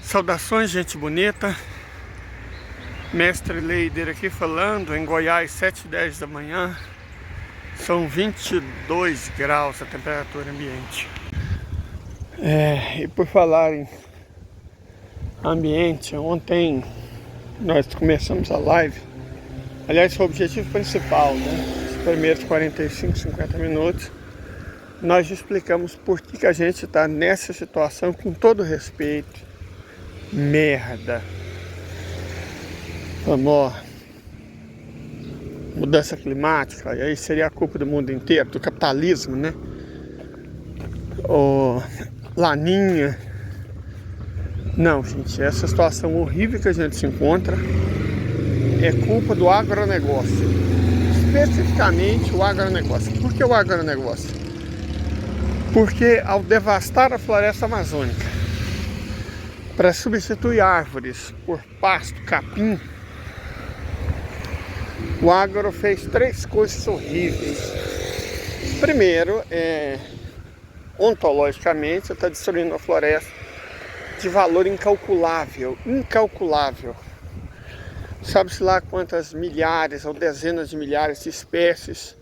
Saudações, gente bonita. Mestre Leider aqui falando, em Goiás, 7h10 da manhã. São 22 graus a temperatura ambiente. E por falar em ambiente, ontem nós começamos a live. Aliás, foi o objetivo principal, né? Os primeiros 45, 50 minutos nós explicamos por que a gente está nessa situação, com todo respeito. Merda. Vamos, mudança climática, e aí seria a culpa do mundo inteiro, do capitalismo, né? Ou laninha. Não, gente, essa situação horrível que a gente se encontra é culpa do agronegócio. Especificamente o agronegócio. Por que o agronegócio? Porque ao devastar a floresta amazônica para substituir árvores por pasto, capim, o agro fez 3 coisas horríveis. Primeiro, ontologicamente, está destruindo a floresta de valor incalculável. Sabe-se lá quantas milhares ou dezenas de milhares de espécies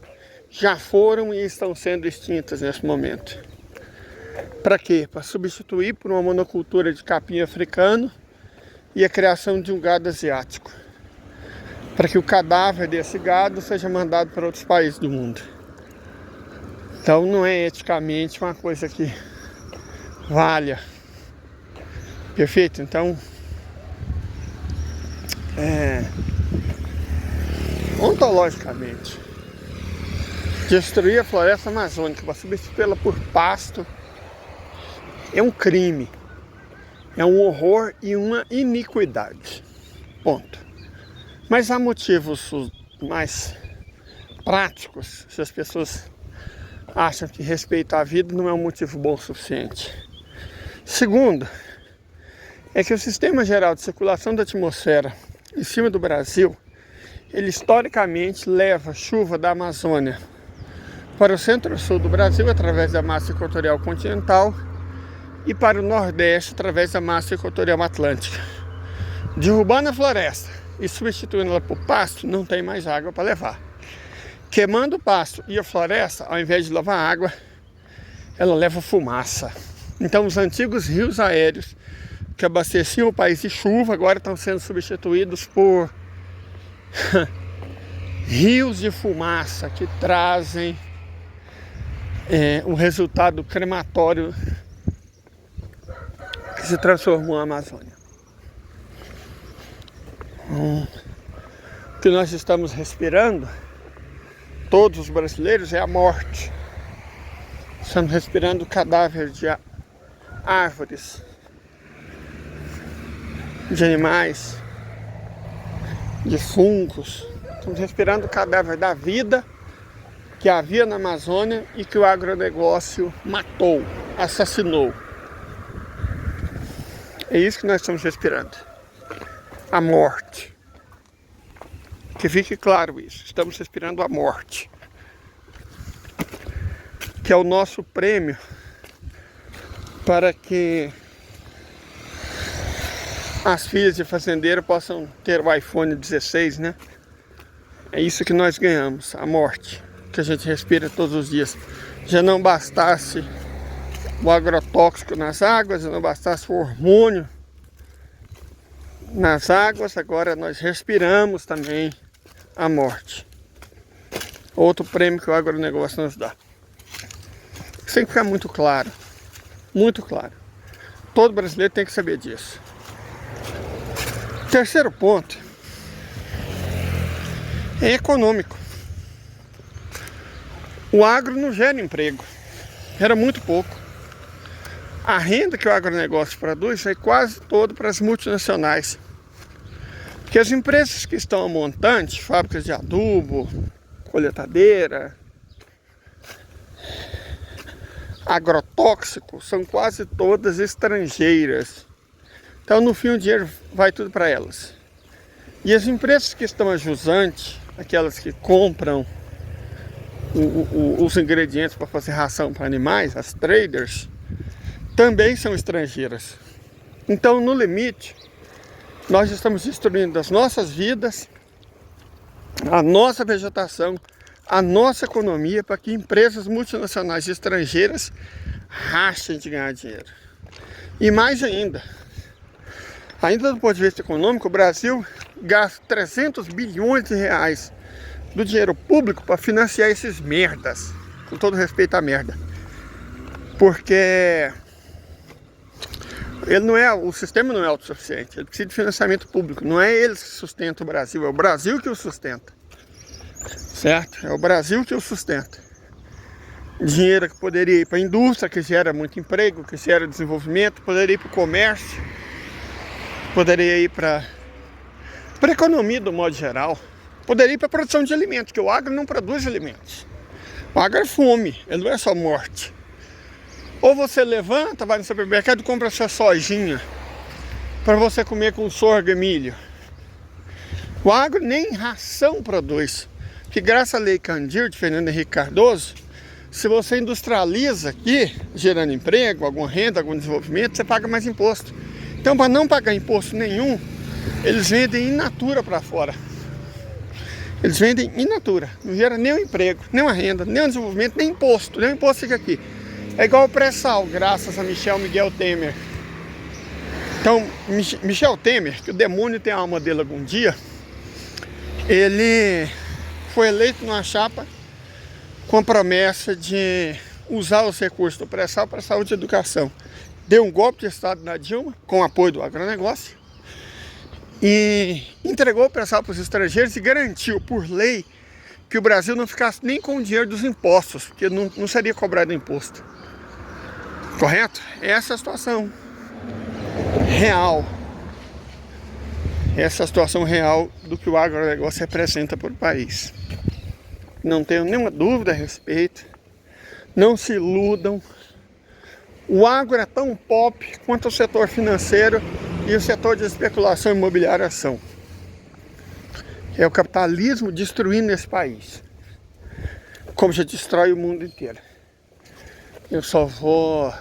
já foram e estão sendo extintas nesse momento. Para quê? Para substituir por uma monocultura de capim africano e a criação de um gado asiático. Para que o cadáver desse gado seja mandado para outros países do mundo. Então não é eticamente uma coisa que valha. Perfeito? Então, ontologicamente, destruir a floresta amazônica para substituí-la por pasto é um crime, é um horror e uma iniquidade. Ponto. Mas há motivos mais práticos, se as pessoas acham que respeitar a vida não é um motivo bom o suficiente. Segundo, é que o sistema geral de circulação da atmosfera em cima do Brasil, ele historicamente leva chuva da Amazônia para o centro-sul do Brasil através da massa equatorial continental e para o nordeste através da massa equatorial atlântica. Derrubando a floresta e substituindo ela por pasto, não tem mais água para levar. Queimando o pasto e a floresta, ao invés de levar água, ela leva fumaça. Então os antigos rios aéreos que abasteciam o país de chuva agora estão sendo substituídos por rios de fumaça que trazem o resultado crematório que se transformou na Amazônia. O que nós estamos respirando, todos os brasileiros, é a morte. Estamos respirando cadáver de árvores, de animais, de fungos. Estamos respirando o cadáver da vida que havia na Amazônia e que o agronegócio matou, assassinou. É isso que nós estamos respirando. A morte. Que fique claro isso. Estamos respirando a morte. Que é o nosso prêmio para que as filhas de fazendeiro possam ter o iPhone 16, né? É isso que nós ganhamos, a morte, que a gente respira todos os dias. Já não bastasse o agrotóxico nas águas, já não bastasse o hormônio nas águas, agora nós respiramos também a morte. Outro prêmio que o agronegócio nos dá. Isso tem que ficar muito claro. Muito claro. Todo brasileiro tem que saber disso. Terceiro ponto é econômico. O agro não gera emprego. Gera muito pouco. A renda que o agronegócio produz é quase toda para as multinacionais. Porque as empresas que estão a montante, fábricas de adubo, colheitadeira, agrotóxico, são quase todas estrangeiras. Então no fim o dinheiro vai tudo para elas. E as empresas que estão a jusante, aquelas que compram os ingredientes para fazer ração para animais, as traders, também são estrangeiras. Então, no limite, nós estamos destruindo as nossas vidas, a nossa vegetação, a nossa economia, para que empresas multinacionais estrangeiras rachem de ganhar dinheiro. E mais ainda do ponto de vista econômico, o Brasil gasta 300 bilhões de reais do dinheiro público para financiar esses merdas, com todo respeito à merda, porque o sistema não é autossuficiente, ele precisa de financiamento público, não é eles que sustentam o Brasil, é o Brasil que o sustenta, certo? É o Brasil que o sustenta. Dinheiro que poderia ir para a indústria, que gera muito emprego, que gera desenvolvimento, poderia ir para o comércio, poderia ir para a economia do modo geral, poderia ir para a produção de alimentos, porque o agro não produz alimentos. O agro é fome, ele não é só morte. Ou você levanta, vai no supermercado e compra sua sojinha para você comer com sorgo e milho. O agro nem ração produz, que graças à Lei Candir de Fernando Henrique Cardoso, se você industrializa aqui, gerando emprego, alguma renda, algum desenvolvimento, você paga mais imposto. Então, para não pagar imposto nenhum, eles vendem in natura para fora. Eles vendem in natura. Não gera nem um emprego, nem uma renda, nem um desenvolvimento, nem imposto. Nem o imposto fica aqui. É igual o pré-sal, graças a Miguel Temer. Então, Michel Temer, que o demônio tem a alma dele algum dia, ele foi eleito numa chapa com a promessa de usar os recursos do pré-sal para saúde e educação. Deu um golpe de Estado na Dilma, com o apoio do agronegócio, e entregou o pré-sal para os estrangeiros e garantiu, por lei, que o Brasil não ficasse nem com o dinheiro dos impostos, porque não seria cobrado imposto. Correto? Essa é a situação real. Essa é a situação real do que o agronegócio representa para o país. Não tenho nenhuma dúvida a respeito. Não se iludam. O agro é tão pop quanto o setor financeiro e o setor de especulação imobiliária são. É o capitalismo destruindo esse país, como já destrói o mundo inteiro. Eu só vou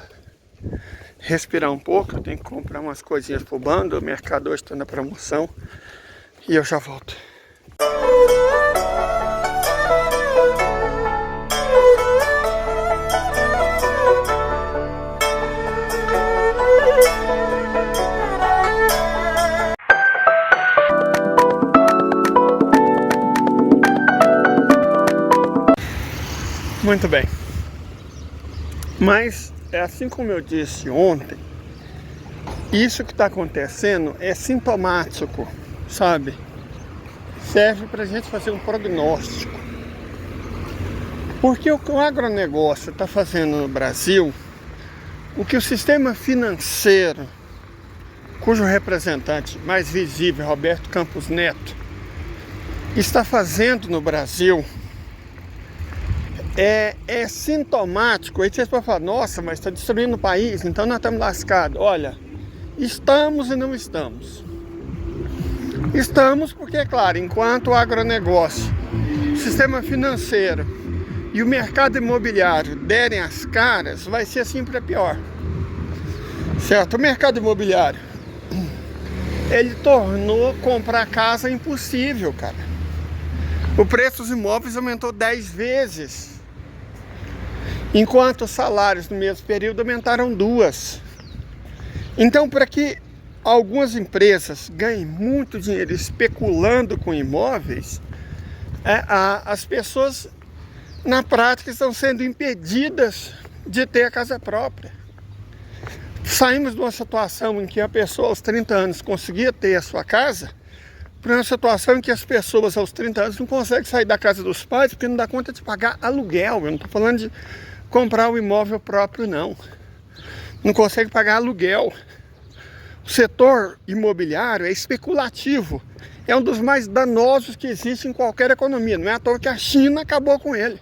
respirar um pouco, eu tenho que comprar umas coisinhas pro bando, o mercado hoje está na promoção e eu já volto. Muito bem, mas é assim como eu disse ontem, isso que está acontecendo é sintomático, sabe? Serve para a gente fazer um prognóstico. Porque o que o agronegócio está fazendo no Brasil, o que o sistema financeiro, cujo representante mais visível, Roberto Campos Neto, está fazendo no Brasil, é sintomático. Aí vocês podem falar, nossa, mas está destruindo o país, então nós estamos lascados. Olha, estamos e não estamos. Estamos porque, é claro, enquanto o agronegócio, o sistema financeiro e o mercado imobiliário derem as caras, vai ser assim para pior. Certo? O mercado imobiliário, ele tornou comprar casa impossível, cara. O preço dos imóveis aumentou 10 vezes. Enquanto os salários no mesmo período aumentaram 2. Então, para que algumas empresas ganhem muito dinheiro especulando com imóveis, as pessoas, na prática, estão sendo impedidas de ter a casa própria. Saímos de uma situação em que a pessoa aos 30 anos conseguia ter a sua casa, para uma situação em que as pessoas aos 30 anos não conseguem sair da casa dos pais porque não dá conta de pagar aluguel. Eu não estou falando de comprar um imóvel próprio, não. Não consegue pagar aluguel. O setor imobiliário é especulativo. É um dos mais danosos que existe em qualquer economia. Não é à toa que a China acabou com ele.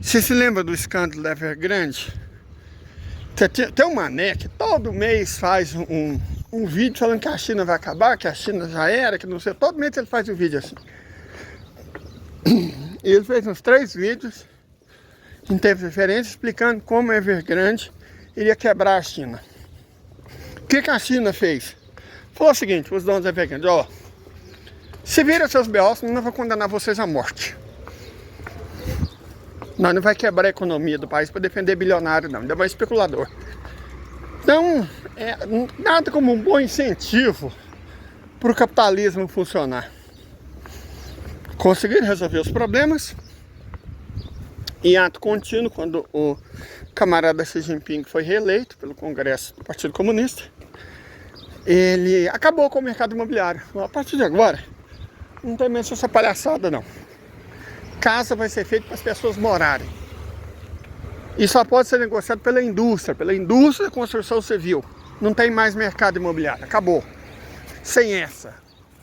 Você se lembra do escândalo da Evergrande? Tem um mané que todo mês faz um vídeo falando que a China vai acabar, que a China já era, que não sei. Todo mês ele faz um vídeo assim. E ele fez uns 3 vídeos em tempos diferentes, explicando como a Evergrande iria quebrar a China. O que a China fez? Falou o seguinte, os donos da Evergrande, ó, se viram seus B.O.s, nós vamos condenar vocês à morte. Nós não vai quebrar a economia do país para defender bilionário, não, ainda mais especulador. Então, nada como um bom incentivo para o capitalismo funcionar. Conseguiram resolver os problemas em ato contínuo, quando o camarada Xi Jinping foi reeleito pelo Congresso do Partido Comunista. Ele acabou com o mercado imobiliário. A partir de agora, não tem mais essa palhaçada, não. Casa vai ser feita para as pessoas morarem. E só pode ser negociado pela indústria da construção civil. Não tem mais mercado imobiliário, acabou. Sem essa,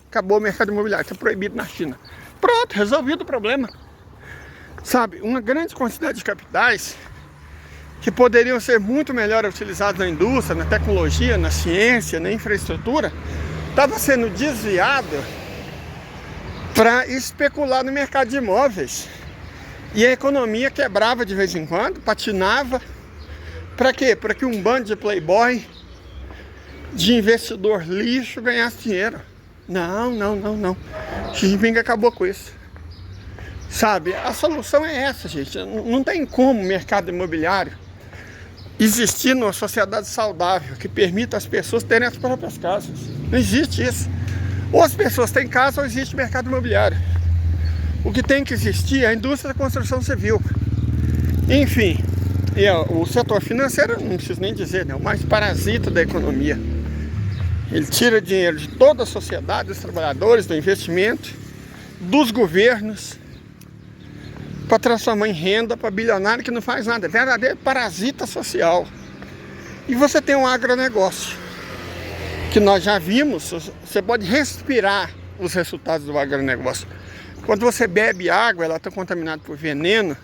acabou o mercado imobiliário, está proibido na China. Pronto, resolvido o problema. Sabe, uma grande quantidade de capitais que poderiam ser muito melhor utilizados na indústria, na tecnologia, na ciência, na infraestrutura, estava sendo desviado para especular no mercado de imóveis. E a economia quebrava de vez em quando, patinava. Para quê? Para que um bando de playboy, de investidor lixo, ganhasse dinheiro. Não. Xi Jinping acabou com isso. Sabe, a solução é essa, gente. Não tem como o mercado imobiliário existir numa sociedade saudável que permita as pessoas terem as próprias casas. Não existe isso. Ou as pessoas têm casa ou existe mercado imobiliário. O que tem que existir é a indústria da construção civil. Enfim, o setor financeiro, não preciso nem dizer, né, o mais parasita da economia. Ele tira dinheiro de toda a sociedade, dos trabalhadores, do investimento, dos governos, para transformar em renda para bilionário que não faz nada. É verdadeiro parasita social. E você tem um agronegócio, que nós já vimos, você pode respirar os resultados do agronegócio. Quando você bebe água, ela está contaminada por veneno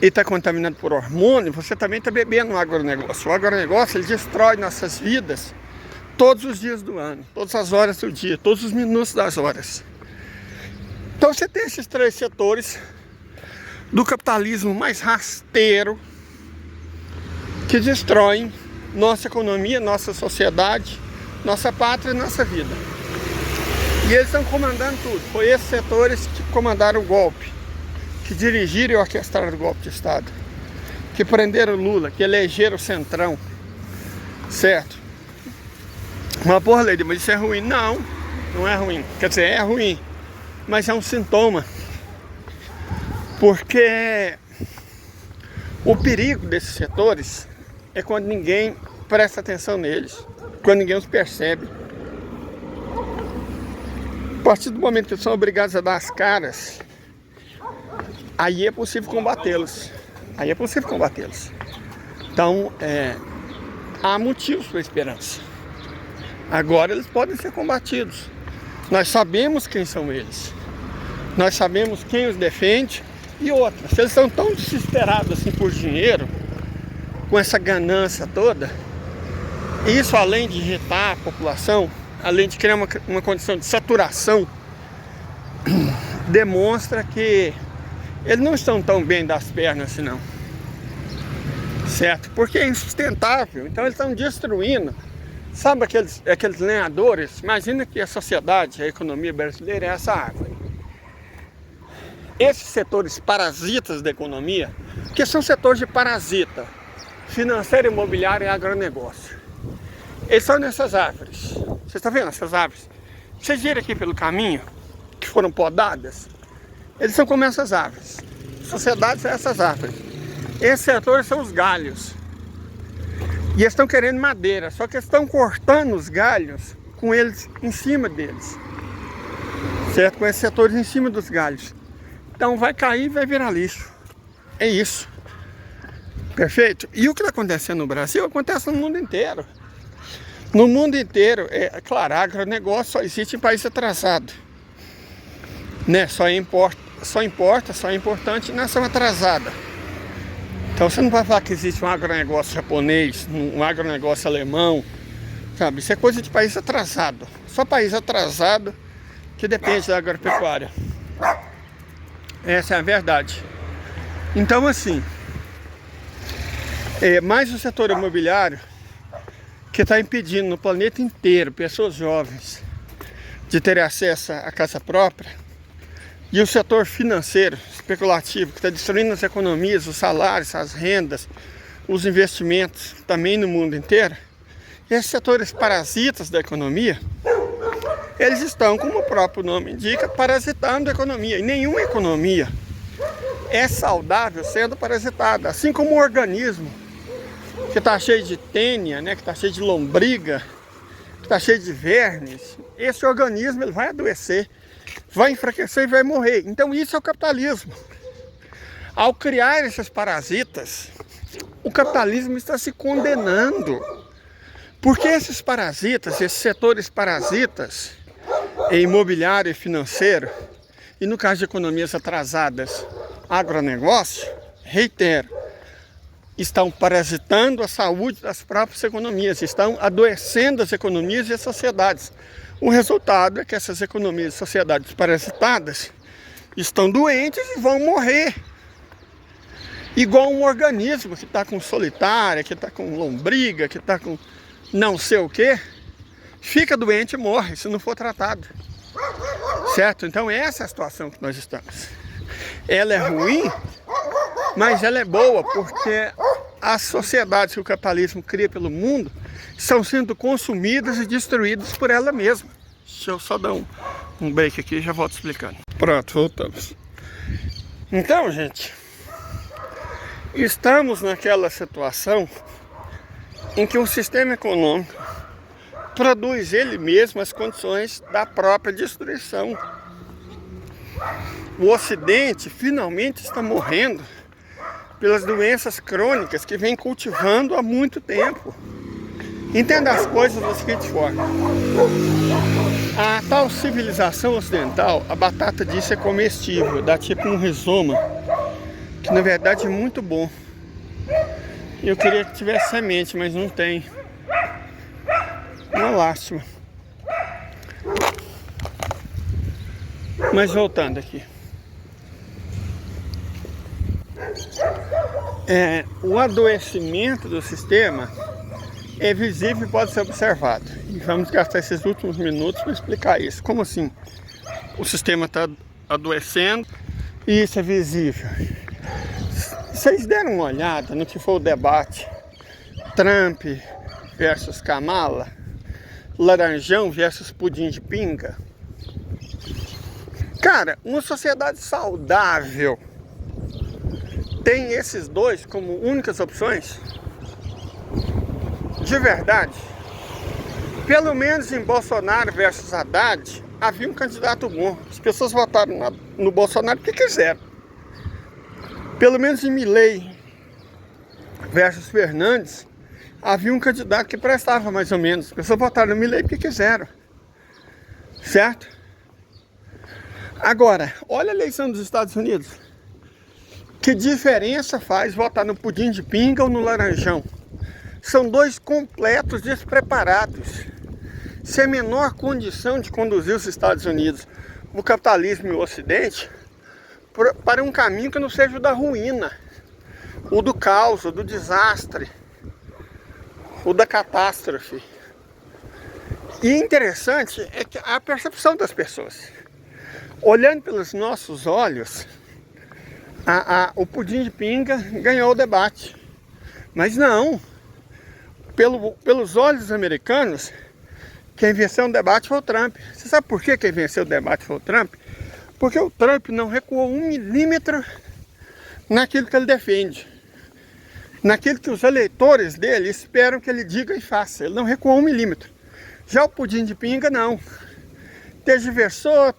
e está contaminada por hormônio, você também está bebendo o agronegócio. O agronegócio, ele destrói nossas vidas todos os dias do ano, todas as horas do dia, todos os minutos das horas. Então você tem esses três setores do capitalismo mais rasteiro que destroem nossa economia, nossa sociedade, nossa pátria e nossa vida. E eles estão comandando tudo. Foi esses setores que comandaram o golpe, que dirigiram e orquestraram o golpe de Estado, que prenderam Lula, que elegeram o Centrão, certo? Uma porra, Leide, mas isso é ruim? Não, não é ruim. Quer dizer, é ruim, mas é um sintoma. Porque o perigo desses setores é quando ninguém presta atenção neles, quando ninguém os percebe. A partir do momento que eles são obrigados a dar as caras, aí é possível combatê-los. Então, há motivos para esperança. Agora eles podem ser combatidos. Nós sabemos quem são eles. Nós sabemos quem os defende. E outra, se eles estão tão desesperados assim por dinheiro, com essa ganância toda, isso além de irritar a população, além de criar uma condição de saturação, demonstra que eles não estão tão bem das pernas assim não. Certo? Porque é insustentável. Então eles estão destruindo. Sabe aqueles lenhadores? Imagina que a sociedade, a economia brasileira é essa árvore. Esses setores parasitas da economia, que são setores de parasita, financeiro, imobiliário e agronegócio, eles são nessas árvores. Vocês estão vendo essas árvores? Vocês viram aqui pelo caminho, que foram podadas? Eles são como essas árvores. Sociedades são essas árvores. Esses setores são os galhos. E eles estão querendo madeira, só que eles estão cortando os galhos com eles em cima deles. Certo? Com esses setores em cima dos galhos. Então vai cair e vai virar lixo. É isso. Perfeito? E o que está acontecendo no Brasil acontece no mundo inteiro. No mundo inteiro, é claro, agronegócio só existe em país atrasado. Né? Só é importante nação atrasada. Então você não vai falar que existe um agronegócio japonês, um agronegócio alemão, sabe? Isso é coisa de país atrasado. Só país atrasado que depende da agropecuária. Essa é a verdade. Então, assim, mais o setor imobiliário que está impedindo no planeta inteiro pessoas jovens de terem acesso à casa própria, e o setor financeiro especulativo que está destruindo as economias, os salários, as rendas, os investimentos também no mundo inteiro. Esses setores parasitas da economia, eles estão, como o próprio nome indica, parasitando a economia. E nenhuma economia é saudável sendo parasitada. Assim como o organismo que está cheio de tênia, né, que está cheio de lombriga, que está cheio de vermes, esse organismo ele vai adoecer, vai enfraquecer e vai morrer. Então isso é o capitalismo. Ao criar esses parasitas, o capitalismo está se condenando. Porque esses parasitas, esses setores parasitas, imobiliário e financeiro, e no caso de economias atrasadas, agronegócio, reitero, estão parasitando a saúde das próprias economias, estão adoecendo as economias e as sociedades. O resultado é que essas economias e sociedades parasitadas estão doentes e vão morrer. Igual um organismo que está com solitária, que está com lombriga, que está com não sei o que, fica doente e morre se não for tratado. Certo? Então essa é a situação que nós estamos. Ela é ruim, mas ela é boa, porque as sociedades que o capitalismo cria pelo mundo estão sendo consumidas e destruídas por ela mesma. Deixa eu só dar um break aqui e já volto explicando. Pronto, voltamos. Então, gente, estamos naquela situação em que o sistema econômico produz ele mesmo as condições da própria destruição. O Ocidente finalmente está morrendo pelas doenças crônicas que vem cultivando há muito tempo. Entenda as coisas da seguinte forma: a tal civilização ocidental, a batata disso é comestível, dá tipo um rizoma, que na verdade é muito bom. Eu queria que tivesse semente, mas não tem. Uma lástima. Mas voltando aqui. O adoecimento do sistema é visível e pode ser observado. E vamos gastar esses últimos minutos para explicar isso. Como assim? O sistema está adoecendo e isso é visível. Vocês deram uma olhada no que foi o debate Trump versus Kamala, Laranjão versus pudim de pinga? Cara, uma sociedade saudável tem esses dois como únicas opções? De verdade? Pelo menos em Bolsonaro versus Haddad havia um candidato bom. As pessoas votaram no Bolsonaro porque quiseram. Pelo menos em Milei versus Fernandes havia um candidato que prestava mais ou menos. As pessoas votaram no Milei porque quiseram. Certo? Agora, olha a eleição dos Estados Unidos. Que diferença faz votar no pudim de pinga ou no laranjão? São dois completos despreparados, sem a menor condição de conduzir os Estados Unidos, o capitalismo e o Ocidente, para um caminho que não seja o da ruína, o do caos, o do desastre, o da catástrofe. E interessante é que a percepção das pessoas. Olhando pelos nossos olhos, o pudim de pinga ganhou o debate. Mas não. Pelos olhos dos americanos, quem venceu o debate foi o Trump. Você sabe por que quem venceu o debate foi o Trump? Porque o Trump não recuou 1 milímetro naquilo que ele defende. Naquilo que os eleitores dele esperam que ele diga e faça. Ele não recuou 1 milímetro. Já o pudim de pinga, não. Tergiversou,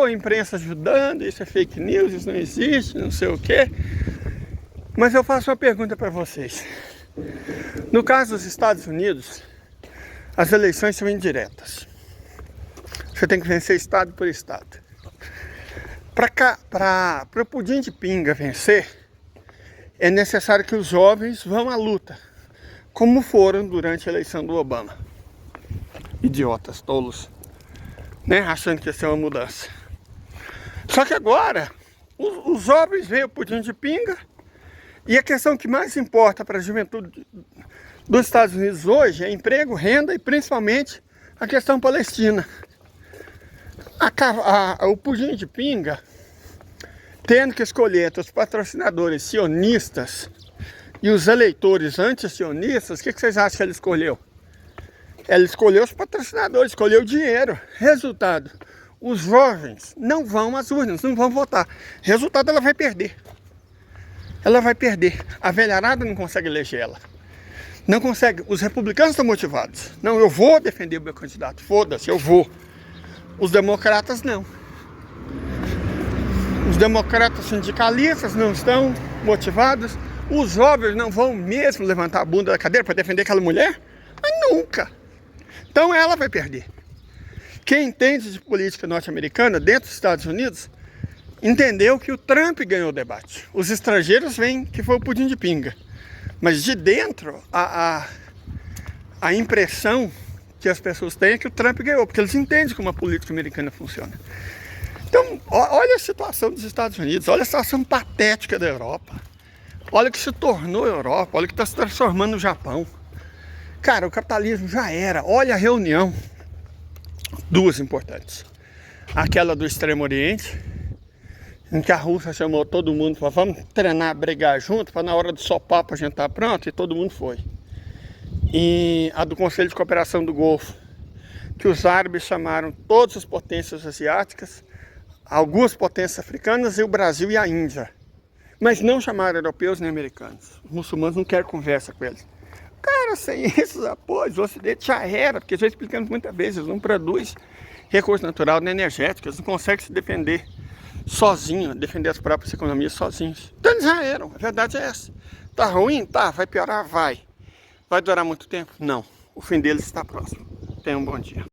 a imprensa ajudando, isso é fake news, isso não existe, não sei o quê. Mas eu faço uma pergunta para vocês. No caso dos Estados Unidos, as eleições são indiretas. Você tem que vencer estado por estado. Para o pudim de pinga vencer, é necessário que os jovens vão à luta, como foram durante a eleição do Obama. Idiotas, tolos, né? Achando que ia ser uma mudança. Só que agora Os jovens veem o pudim de pinga. E a questão que mais importa para a juventude dos Estados Unidos hoje é emprego, renda e principalmente a questão palestina. O pudim de pinga, tendo que escolher entre os patrocinadores sionistas e os eleitores anti-sionistas, o que vocês acham que ela escolheu? Ela escolheu os patrocinadores, escolheu o dinheiro. Resultado, os jovens não vão às urnas, não vão votar. Resultado, ela vai perder. Ela vai perder. A velharada não consegue eleger ela. Não consegue. Os republicanos estão motivados. Não, eu vou defender o meu candidato. Foda-se, eu vou. Os democratas não. Os democratas sindicalistas não estão motivados. Os jovens não vão mesmo levantar a bunda da cadeira para defender aquela mulher? Mas nunca. Então ela vai perder. Quem entende de política norte-americana dentro dos Estados Unidos entendeu que o Trump ganhou o debate. Os estrangeiros veem que foi o pudim de pinga. Mas de dentro, a impressão que as pessoas têm é que o Trump ganhou, porque eles entendem como a política americana funciona. Então, olha a situação dos Estados Unidos, olha a situação patética da Europa. Olha o que se tornou a Europa, olha o que está se transformando no Japão. Cara, o capitalismo já era. Olha a reunião. Duas importantes. Aquela do Extremo Oriente, em que a Rússia chamou todo mundo para vamos treinar, brigar junto, para na hora do sopar a gente estar pronto, e todo mundo foi. E a do Conselho de Cooperação do Golfo, que os árabes chamaram todas as potências asiáticas, algumas potências africanas e o Brasil e a Índia. Mas não chamaram europeus nem americanos. Os muçulmanos não querem conversa com eles. Cara, sem esses apoios, o Ocidente já era, porque já explicamos muitas vezes, eles não produzem recurso natural nem energético, eles não conseguem se defender sozinhos, defender as próprias economias sozinhos. Então eles já eram, a verdade é essa. Tá ruim? Tá. Vai piorar? Vai. Vai durar muito tempo? Não. O fim deles está próximo. Tenham um bom dia.